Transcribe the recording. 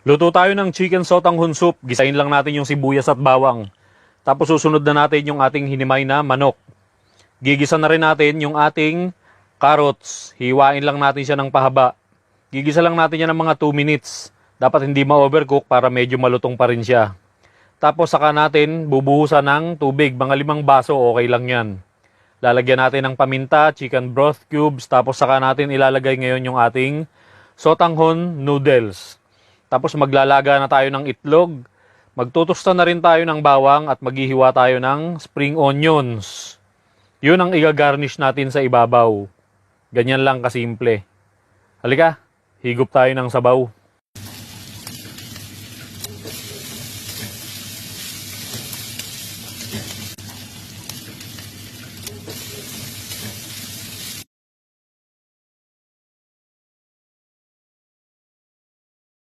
Luto tayo ng chicken sotanghon soup. Gisain lang natin yung sibuyas at bawang. Tapos susunod na natin yung ating hinimay na manok. Gigisa na rin natin yung ating carrots. Hiwain lang natin siya ng pahaba. Gigisa lang natin yan ng mga 2 minutes. Dapat hindi ma-overcook para medyo malutong pa rin siya. Tapos saka natin bubuhusan ng tubig. Mga 5 baso, okay lang yan. Lalagyan natin ng paminta, chicken broth cubes. Tapos saka natin ilalagay ngayon yung ating sotanghon noodles. Tapos maglalaga na tayo ng itlog. Magtutusta na rin tayo ng bawang at maghihiwa tayo ng spring onions. Yun ang i-garnish natin sa ibabaw. Ganyan lang kasimple. Halika, higop tayo ng sabaw.